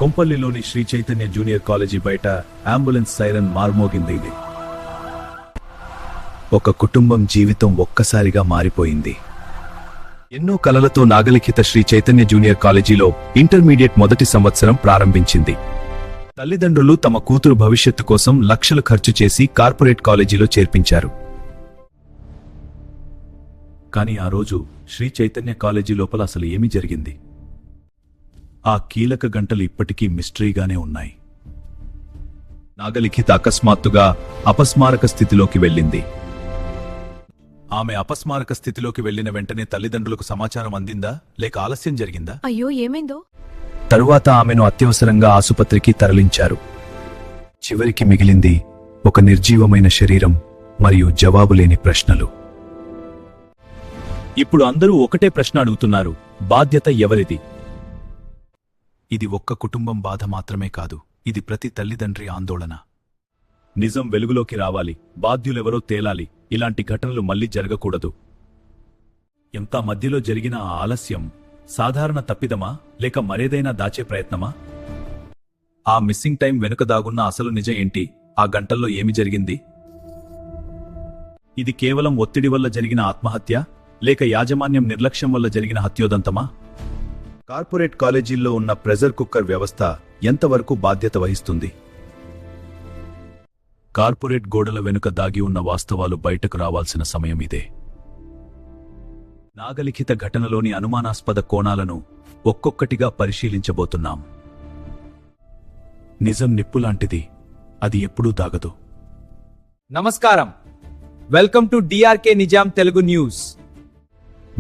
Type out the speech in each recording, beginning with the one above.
కొంపల్లిలోని Shri Chaitanya junior college బయట ambulance siren మార్మోగింది. ఒక కుటుంబం జీవితం ఒక్కసారిగా మారిపోయింది. ఎన్నో కలలతో నాగలిఖిత శ్రీ చైతన్య జూనియర్ కాలేజీలో ఇంటర్మీడియట్ మొదటి సంవత్సరం ప్రారంభించింది. తల్లిదండ్రులు తమ కూతురు భవిష్యత్తు కోసం లక్షలు ఖర్చు చేసి కార్పొరేట్ కాలేజీలో చేర్పించారు. కానీ ఆ రోజు శ్రీ చైతన్య కాలేజీ లోపల అసలు ఏమి జరిగింది? ఆ కీలక గంటలు ఇప్పటికీ మిస్టరీగానే ఉన్నాయి. నాగలిఖిత అకస్మాత్తుగా అపస్మారక స్థితిలోకి వెళ్ళింది. ఆమె అపస్మారక స్థితిలోకి వెళ్లిన వెంటనే తల్లిదండ్రులకు సమాచారం అందిందా, లేక ఆలస్యం జరిగిందా? అయ్యో, ఏమైందో? తరువాత ఆమెను అత్యవసరంగా ఆసుపత్రికి తరలించారు. చివరికి మిగిలింది ఒక నిర్జీవమైన శరీరం మరియు జవాబులేని ప్రశ్నలు. ఇప్పుడు అందరూ ఒకటే ప్రశ్న అడుగుతున్నారు: బాధ్యత ఎవరిది? ఇది ఒక్క కుటుంబం బాధ మాత్రమే కాదు, ఇది ప్రతి తల్లిదండ్రి ఆందోళన. నిజం వెలుగులోకి రావాలి, బాధ్యులెవరో తేలాలి, ఇలాంటి ఘటనలు మళ్లీ జరగకూడదు. ఎంత మధ్యలో జరిగిన ఆ ఆలస్యం సాధారణ తప్పిదమా, లేక మరేదైనా దాచే ప్రయత్నమా? ఆ మిస్సింగ్ టైం వెనుక దాగున్న అసలు నిజం ఏంటి? ఆ గంటల్లో ఏమి జరిగింది? ఇది కేవలం ఒత్తిడి వల్ల జరిగిన ఆత్మహత్య, లేక యాజమాన్యం నిర్లక్ష్యం వల్ల జరిగిన హత్యోదంతమా? కార్పొరేట్ కాలేజీల్లో ఉన్న ప్రెజర్ కుక్కర్ వ్యవస్థ ఎంతవరకు బాధ్యత వహిస్తుంది? కార్పొరేట్ గోడల వెనుక దాగి ఉన్న వాస్తవాలు బయటకు రావాల్సిన సమయం ఇదే. నాగలిఖిత ఘటనలోని అనుమానాస్పద కోణాలను ఒక్కొక్కటిగా పరిశీలించబోతున్నాం. నిజం నిప్పులాంటిది, అది ఎప్పుడూ దాగదు. నమస్కారం, welcome to DRK Nizam Telugu news.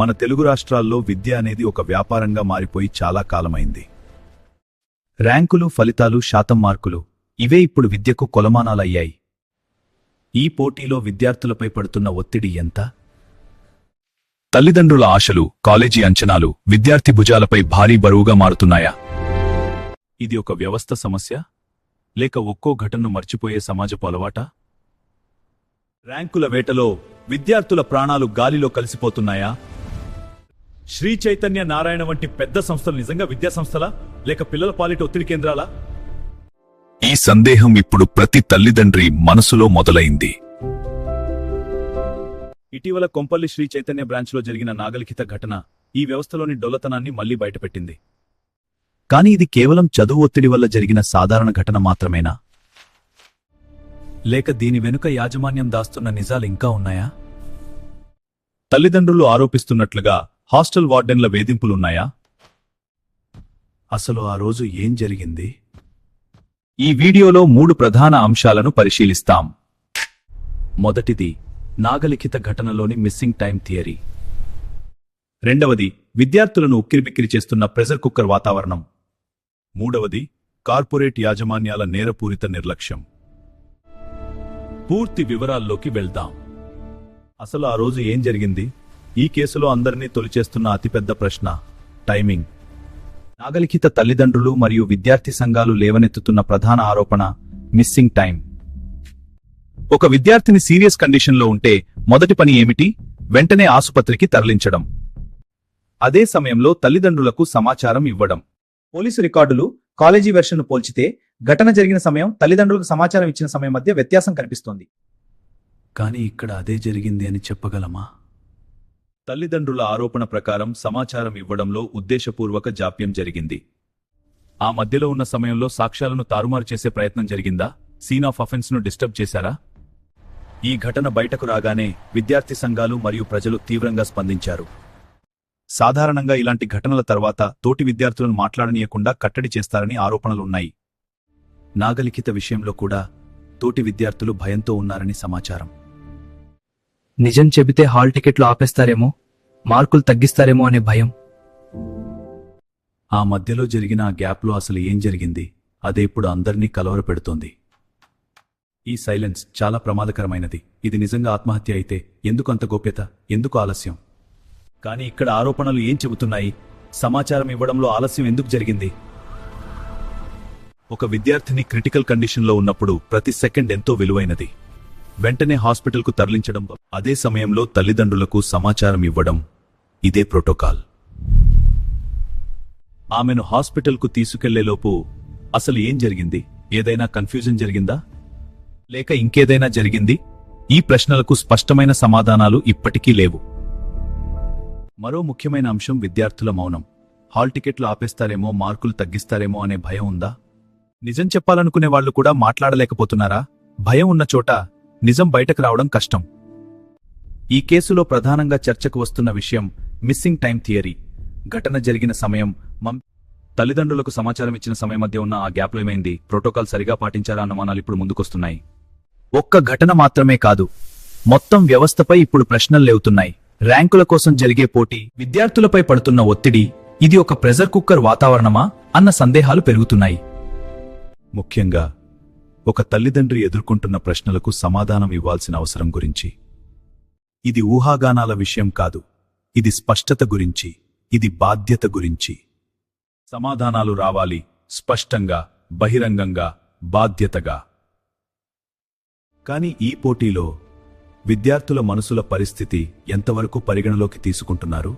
మన తెలుగు రాష్ట్రాల్లో విద్య అనేది ఒక వ్యాపారంగా మారిపోయి చాలా కాలమైంది. ర్యాంకులు, ఫలితాలు, శాతం మార్కులు ఇవే ఇప్పుడు విద్యకు కొలమానాలయ్యాయి. ఈ పోటీలో విద్యార్థులపై పడుతున్న ఒత్తిడి ఎంత? తల్లిదండ్రుల ఆశలు, కాలేజీ అంచనాలు విద్యార్థి భుజాలపై భారీ బరువుగా మారుతున్నాయా? ఇది ఒక వ్యవస్థ సమస్య, లేక ఒక్కో ఘటనను మర్చిపోయే సమాజపు అలవాటా? ర్యాంకుల వేటలో విద్యార్థుల ప్రాణాలు గాలిలో కలిసిపోతున్నాయా? శ్రీ చైతన్య నారాయణ వంటి పెద్ద సంస్థలు నిజంగా విద్యా సంస్థలా, లేక పిల్లల పాలిట ఒత్తిడి కేంద్రాలా? ఈ సందేహం ఇప్పుడు ప్రతి తల్లిదండ్రి మనసులో మొదలైంది. ఇటీవల కొంపల్లి శ్రీ చైతన్య బ్రాంచ్లో జరిగిన నాగలిఖిత ఘటన ఈ వ్యవస్థలోని డొల్లతనాన్ని మళ్లీ బయటపెట్టింది. కానీ ఇది కేవలం చదువు ఒత్తిడి వల్ల జరిగిన సాధారణ ఘటన మాత్రమేనా, లేక దీని వెనుక యాజమాన్యం దాస్తున్న నిజాలు ఇంకా ఉన్నాయా? తల్లిదండ్రులు ఆరోపిస్తున్నట్లుగా హాస్టల్ వార్డెన్ల వేధింపులున్నాయా? అసలు ఆ రోజు ఏం జరిగింది? ఈ వీడియోలో 3 ప్రధాన అంశాలను పరిశీలిస్తాం. మొదటిది, నాగలిఖిత ఘటనలోని మిస్సింగ్ టైం థియరీ. రెండవది, విద్యార్థులను ఉక్కిరిబిక్కిరి చేస్తున్న ప్రెజర్ కుక్కర్ వాతావరణం. మూడవది, కార్పొరేట్ యాజమాన్యాల నేరపూరిత నిర్లక్ష్యం. పూర్తి వివరాల్లోకి వెళ్దాం. అసలు ఆ రోజు ఏం జరిగింది? ఈ కేసులో అందరినీ తొలిచేస్తున్న అతిపెద్ద ప్రశ్న టైమింగ్. నాగలిఖిత తల్లిదండ్రులు మరియు విద్యార్థి సంఘాలు లేవనెత్తుతున్న ప్రధాన ఆరోపణ మిస్సింగ్ టైం. ఒక విద్యార్థిని సీరియస్ కండిషన్లో ఉంటే మొదటి పని ఏమిటి? వెంటనే ఆసుపత్రికి తరలించడం. అదే సమయంలో తల్లిదండ్రులకు సమాచారం ఇవ్వడం. పోలీసు రికార్డులు, కాలేజీ వెర్షన్ను పోల్చితే ఘటన జరిగిన సమయం, తల్లిదండ్రులకు సమాచారం ఇచ్చిన సమయం మధ్య వ్యత్యాసం కనిపిస్తోంది. కానీ ఇక్కడ అదే జరిగింది అని చెప్పగలమా? తల్లిదండ్రుల ఆరోపణ ప్రకారం సమాచారం ఇవ్వడంలో ఉద్దేశపూర్వక జాప్యం జరిగింది. ఆ మధ్యలో ఉన్న సమయంలో సాక్ష్యాలను తారుమారు చేసే ప్రయత్నం జరిగిందా? సీన్ ఆఫ్ అఫెన్స్ ను డిస్టర్బ్ చేశారా? ఈ ఘటన బయటకు రాగానే విద్యార్థి సంఘాలు మరియు ప్రజలు తీవ్రంగా స్పందించారు. సాధారణంగా ఇలాంటి ఘటనల తర్వాత తోటి విద్యార్థులను మాట్లాడనీయకుండా కట్టడి చేస్తారని ఆరోపణలున్నాయి. నాగలిఖిత విషయంలో కూడా తోటి విద్యార్థులు భయంతో ఉన్నారని సమాచారం. నిజం చెబితే హాల్ టికెట్లు ఆపేస్తారేమో, మార్కులు తగ్గిస్తారేమో అనే భయం. ఆ మధ్యలో జరిగిన ఆ గ్యాప్లో అసలు ఏం జరిగింది? అదే ఇప్పుడు అందరినీ కలవరపెడుతోంది. ఈ సైలెన్స్ చాలా ప్రమాదకరమైనది. ఇది నిజంగా ఆత్మహత్య అయితే ఎందుకు అంత గోప్యత, ఎందుకు ఆలస్యం? కానీ ఇక్కడ ఆరోపణలు ఏం చెబుతున్నాయి? సమాచారం ఇవ్వడంలో ఆలస్యం ఎందుకు జరిగింది? ఒక విద్యార్థిని క్రిటికల్ కండిషన్లో ఉన్నప్పుడు ప్రతి సెకండ్ ఎంతో విలువైనది. వెంటనే హాస్పిటల్కు తరలించడం, అదే సమయంలో తల్లిదండ్రులకు సమాచారం ఇవ్వడం, ఇదే ప్రోటోకాల్. ఆమెను హాస్పిటల్కు తీసుకెళ్లేలోపు అసలు ఏం జరిగింది? ఏదైనా కన్ఫ్యూజన్ జరిగిందా? లేక ఇంకేదైనా జరిగింది? ఈ ప్రశ్నలకు స్పష్టమైన సమాధానాలు ఇప్పటికీ లేవు. మరో ముఖ్యమైన అంశం విద్యార్థుల మౌనం. హాల్ టికెట్లు ఆపేస్తారేమో, మార్కులు తగ్గిస్తారేమో అనే భయం ఉందా? నిజం చెప్పాలనుకునే వాళ్ళు కూడా మాట్లాడలేకపోతున్నారా? భయం ఉన్న చోట నిజం బయటకు రావడం కష్టం. ఈ కేసులో ప్రధానంగా చర్చకు వస్తున్న విషయం మిస్సింగ్ టైం థియరీ. ఘటన జరిగిన సమయం, తల్లిదండ్రులకు సమాచారం ఇచ్చిన సమయం మధ్య ఉన్న ఆ గ్యాప్లో ఏమైంది? ప్రోటోకాల్ సరిగా పాటించారా? అనుమానాలు ఇప్పుడు ముందుకొస్తున్నాయి. ఒక్క ఘటన మాత్రమే కాదు, మొత్తం వ్యవస్థపై ఇప్పుడు ప్రశ్నలు లేవుతున్నాయి. ర్యాంకుల కోసం జరిగే పోటీ, విద్యార్థులపై పడుతున్న ఒత్తిడి, ఇది ఒక ప్రెజర్ కుక్కర్ వాతావరణమా అన్న సందేహాలు పెరుగుతున్నాయి. ముఖ్యంగా ఒక తల్లిదండ్రి ఎదుర్కొంటున్న ప్రశ్నలకు సమాధానం ఇవ్వాల్సిన అవసరం గురించి. ఇది ఊహాగానాల విషయం కాదు, ఇది స్పష్టత గురించి, ఇది బాధ్యత గురించి. సమాధానాలు రావాలి, స్పష్టంగా, బహిరంగంగా, బాధ్యతగా. కానీ ఈ పోటీలో విద్యార్థుల మనసుల పరిస్థితి ఎంతవరకు పరిగణలోకి తీసుకుంటున్నారు?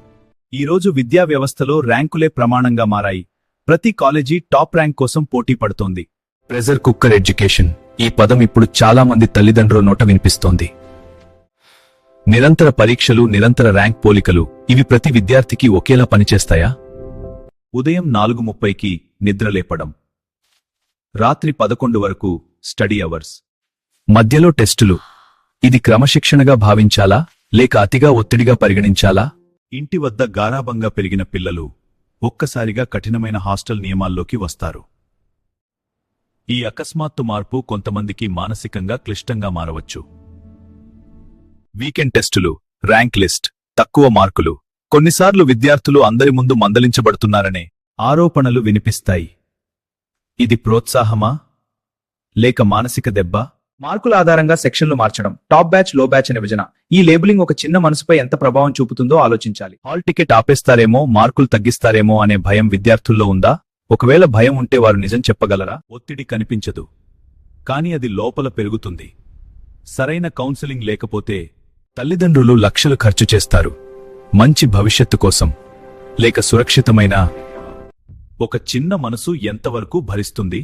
ఈరోజు విద్యా వ్యవస్థలో ర్యాంకులే ప్రమాణంగా మారాయి. ప్రతి కాలేజీ టాప్ ర్యాంక్ కోసం పోటీ పడుతోంది. ప్రెజర్ కుక్కర్ ఎడ్యుకేషన్, ఈ పదం ఇప్పుడు చాలా మంది తల్లిదండ్రుల నోట వినిపిస్తోంది. నిరంతర పరీక్షలు, నిరంతర ర్యాంక్ పోలికలు, ఇవి ప్రతి విద్యార్థికి ఒకేలా పనిచేస్తాయా? ఉదయం 4:30కి నిద్రలేపడం, రాత్రి 11 వరకు స్టడీ అవర్స్, మధ్యలో టెస్టులు, ఇది క్రమశిక్షణగా భావించాలా లేక అతిగా ఒత్తిడిగా పరిగణించాలా? ఇంటి వద్ద గారాబంగా పెరిగిన పిల్లలు ఒక్కసారిగా కఠినమైన హాస్టల్ నియమాల్లోకి వస్తారు. ఈ అకస్మాత్తు మార్పు కొంతమందికి మానసికంగా క్లిష్టంగా మారవచ్చు. వీకెండ్ టెస్టులు, ర్యాంక్ లిస్ట్, తక్కువ మార్కులు, కొన్నిసార్లు విద్యార్థులు అందరి ముందు మందలించబడుతున్నారనే ఆరోపణలు వినిపిస్తాయి. ఇది ప్రోత్సాహమా లేక మానసిక దెబ్బ? మార్కుల ఆధారంగా సెక్షన్లు మార్చడం, టాప్ బ్యాచ్, లో బ్యాచ్ అనే విభజన, ఈ లేబులింగ్ ఒక చిన్న మనసుపై ఎంత ప్రభావం చూపుతుందో ఆలోచించాలి. హాల్ టికెట్ ఆపేస్తారేమో, మార్కులు తగ్గిస్తారేమో అనే భయం విద్యార్థుల్లో ఉందా? ఒకవేళ భయం ఉంటే వారు నిజం చెప్పగలరా? ఒత్తిడి కనిపించదు, కానీ అది లోపల పెరుగుతుంది. సరైన కౌన్సిలింగ్ లేకపోతే తల్లిదండ్రులు లక్షలు ఖర్చు చేస్తారు. మంచి భవిష్యత్తు కోసం, లేక సురక్షితమైన ఒక చిన్న మనసు ఎంతవరకు భరిస్తుంది?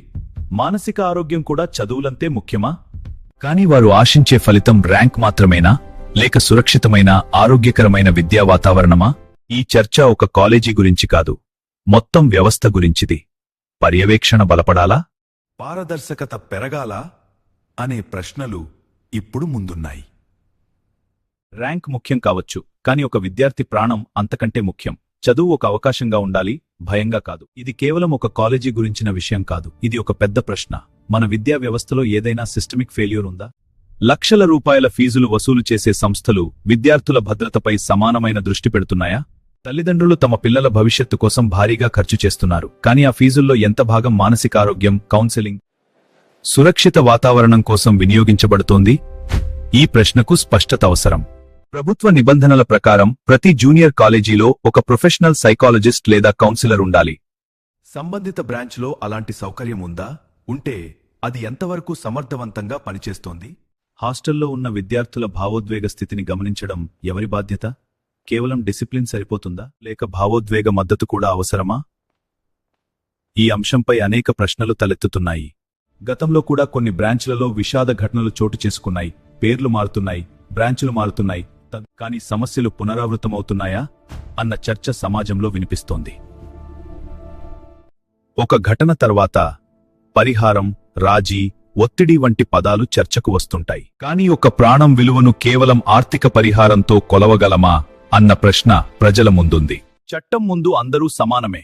మానసిక ఆరోగ్యం కూడా చదువులంతే ముఖ్యమా? కానీ వారు ఆశించే ఫలితం ర్యాంక్ మాత్రమేనా, లేక సురక్షితమైన, ఆరోగ్యకరమైన విద్యా వాతావరణమా? ఈ చర్చ ఒక కాలేజీ గురించి కాదు, మొత్తం వ్యవస్థ గురించిది. పర్యవేక్షణ బలపడాలా, పారదర్శకత పెరగాలా అనే ప్రశ్నలు ఇప్పుడు ముందున్నాయి. ర్యాంక్ ముఖ్యం కావచ్చు, కానీ ఒక విద్యార్థి ప్రాణం అంతకంటే ముఖ్యం. చదువు ఒక అవకాశంగా ఉండాలి, భయంగా కాదు. ఇది కేవలం ఒక కాలేజీ గురించిన విషయం కాదు, ఇది ఒక పెద్ద ప్రశ్న. మన విద్యా వ్యవస్థలో ఏదైనా సిస్టమిక్ ఫెయిల్యూర్ ఉందా? లక్షల రూపాయల ఫీజులు వసూలు చేసే సంస్థలు విద్యార్థుల భద్రతపై సమానమైన దృష్టి పెడుతున్నాయా? తల్లిదండ్రులు తమ పిల్లల భవిష్యత్తు కోసం భారీగా ఖర్చు చేస్తున్నారు, కానీ ఆ ఫీజుల్లో ఎంత భాగం మానసిక ఆరోగ్యం, కౌన్సెలింగ్, సురక్షిత వాతావరణం కోసం వినియోగించబడుతోంది? ఈ ప్రశ్నకు స్పష్టత అవసరం. ప్రభుత్వ నిబంధనల ప్రకారం ప్రతి జూనియర్ కాలేజీలో ఒక ప్రొఫెషనల్ సైకాలజిస్ట్ లేదా కౌన్సిలర్ ఉండాలి. సంబంధిత బ్రాంచ్లో అలాంటి సౌకర్యం ఉందా? ఉంటే అది ఎంతవరకు సమర్థవంతంగా పనిచేస్తోంది? హాస్టల్లో ఉన్న విద్యార్థుల భావోద్వేగ స్థితిని గమనించడం ఎవరి బాధ్యత? కేవలం డిసిప్లిన్ సరిపోతుందా, లేక భావోద్వేగ మద్దతు కూడా అవసరమా? ఈ అంశంపై అనేక ప్రశ్నలు తలెత్తుతున్నాయి. గతంలో కూడా కొన్ని బ్రాంచ్లలో విషాద ఘటనలు చోటు చేసుకున్నాయి. పేర్లు మారుతున్నాయి, బ్రాంచులు మారుతున్నాయి, కానీ సమస్యలు పునరావృతమవుతున్నాయా అన్న చర్చ సమాజంలో వినిపిస్తోంది. ఒక ఘటన తర్వాత పరిహారం, రాజీ, ఒత్తిడి వంటి పదాలు చర్చకు వస్తుంటాయి. కానీ ఒక ప్రాణం విలువను కేవలం ఆర్థిక పరిహారంతో కొలవగలమా అన్న ప్రశ్న ప్రజల ముందుంది. చట్టం ముందు అందరూ సమానమే,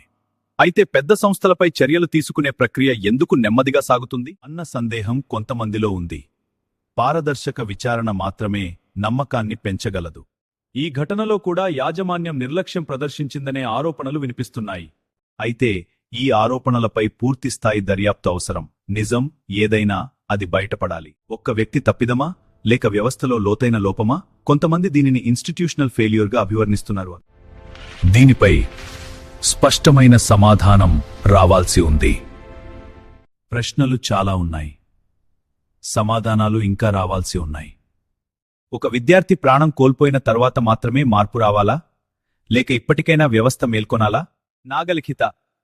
అయితే పెద్ద సంస్థలపై చర్యలు తీసుకునే ప్రక్రియ ఎందుకు నెమ్మదిగా సాగుతుంది అన్న సందేహం కొంతమందిలో ఉంది. పారదర్శక విచారణ మాత్రమే నమ్మకాన్ని పెంచగలదు. ఈ ఘటనలో కూడా యాజమాన్యం నిర్లక్ష్యం ప్రదర్శించిందనే ఆరోపణలు వినిపిస్తున్నాయి. అయితే ఈ ఆరోపణలపై పూర్తిస్థాయి దర్యాప్తు అవసరం. నిజం ఏదైనా అది బయటపడాలి. ఒక్క వ్యక్తి తప్పిదమా, లేక వ్యవస్థలో లోతైన లోపమా? కొంతమంది దీనిని ఇన్స్టిట్యూషనల్ ఫెయిల్యూర్గా అభివర్ణిస్తున్నారు. దీనిపై స్పష్టమైన సమాధానం రావాల్సి ఉంది. ప్రశ్నలు చాలా ఉన్నాయి, సమాధానాలు ఇంకా రావాల్సి ఉన్నాయి. ఒక విద్యార్థి ప్రాణం కోల్పోయిన తర్వాత మాత్రమే మార్పు రావాలా, లేక ఇప్పటికైనా వ్యవస్థ మేల్కొనాలా? నాగలిఖిత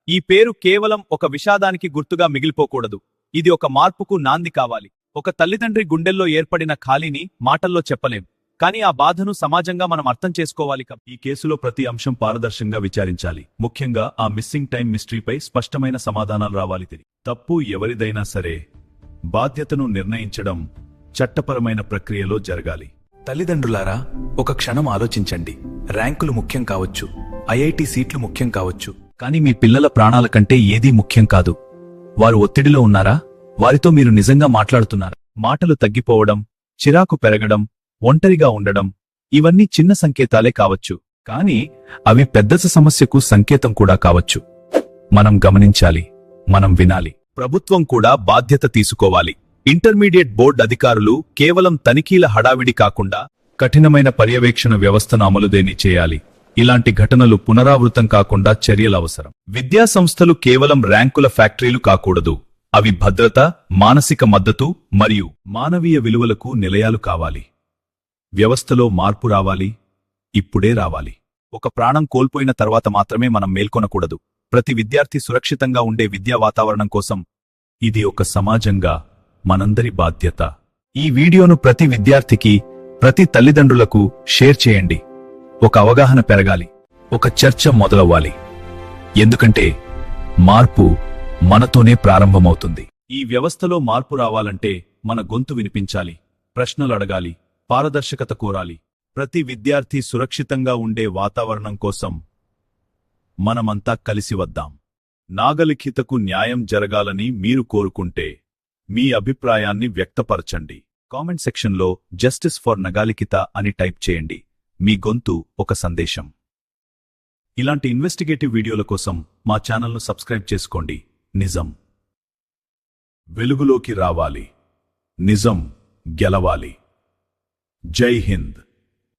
ఈ పేరు కేవలం ఒక విషాదానికి గుర్తుగా మిగిలిపోకూడదు. ఇది ఒక మార్పుకు నాంది కావాలి. ఒక తల్లిదండ్రి గుండెల్లో ఏర్పడిన ఖాళీని మాటల్లో చెప్పలేం, కానీ ఆ బాధను సమాజంగా మనం అర్థం చేసుకోవాలి. ఈ కేసులో ప్రతి అంశం పారదర్శకంగా విచారించాలి. ముఖ్యంగా ఆ మిస్సింగ్ టైం మిస్టరీపై స్పష్టమైన సమాధానాలు రావాలి. తప్పు ఎవరిదైనా సరే బాధ్యతను నిర్ణయించడం చట్టపరమైన ప్రక్రియలో జరగాలి. తల్లిదండ్రులారా, ఒక క్షణం ఆలోచించండి. ర్యాంకులు ముఖ్యం కావచ్చు, ఐఐటి సీట్లు ముఖ్యం కావచ్చు, కానీ మీ పిల్లల ప్రాణాల కంటే ఏదీ ముఖ్యం కాదు. వారు ఒత్తిడిలో ఉన్నారా? వారితో మీరు నిజంగా మాట్లాడుతున్నారా? మాటలు తగ్గిపోవడం, చిరాకు పెరగడం, ఒంటరిగా ఉండడం, ఇవన్నీ చిన్న సంకేతాలే కావచ్చు, కానీ అవి పెద్ద సమస్యకు సంకేతం కూడా కావచ్చు. మనం గమనించాలి, మనం వినాలి. ప్రభుత్వం కూడా బాధ్యత తీసుకోవాలి. ఇంటర్మీడియట్ బోర్డు అధికారులు కేవలం తనిఖీల హడావిడి కాకుండా కఠినమైన పర్యవేక్షణ వ్యవస్థను అమలుదేని చేయాలి. ఇలాంటి ఘటనలు పునరావృతం కాకుండా చర్యలు అవసరం. విద్యా సంస్థలు కేవలం ర్యాంకుల ఫ్యాక్టరీలు కాకూడదు. అవి భద్రత, మానసిక మద్దతు మరియు మానవీయ విలువలకు నిలయాలు కావాలి. వ్యవస్థలో మార్పు రావాలి, ఇప్పుడే రావాలి. ఒక ప్రాణం కోల్పోయిన తర్వాత మాత్రమే మనం మేల్కొనకూడదు. ప్రతి విద్యార్థి సురక్షితంగా ఉండే విద్యా వాతావరణం కోసం ఇది ఒక సమాజంగా మనందరి బాధ్యత. ఈ వీడియోను ప్రతి విద్యార్థికి, ప్రతి తల్లిదండ్రులకు షేర్ చేయండి. ఒక అవగాహన పెరగాలి, ఒక చర్చ మొదలవ్వాలి. ఎందుకంటే మార్పు మనతోనే ప్రారంభమవుతుంది. ఈ వ్యవస్థలో మార్పు రావాలంటే మన గొంతు వినిపించాలి, ప్రశ్నలు అడగాలి, పారదర్శకత కోరాలి. ప్రతి విద్యార్థి సురక్షితంగా ఉండే వాతావరణం కోసం మనమంతా కలిసి వద్దాం. నాగలిఖితకు న్యాయం జరగాలని మీరు కోరుకుంటే మీ అభిప్రాయాన్ని వ్యక్తపరచండి. కామెంట్ సెక్షన్లో జస్టిస్ ఫర్ నగాలిఖిత అని టైప్ చేయండి. మీ గొంతు ఒక సందేశం. ఇలాంటి ఇన్వెస్టిగేటివ్ వీడియోల కోసం మా ఛానల్ను సబ్స్క్రైబ్ చేసుకోండి. నిజం వెలుగులోకి రావాలి, నిజం గెలవాలి. జై హింద్.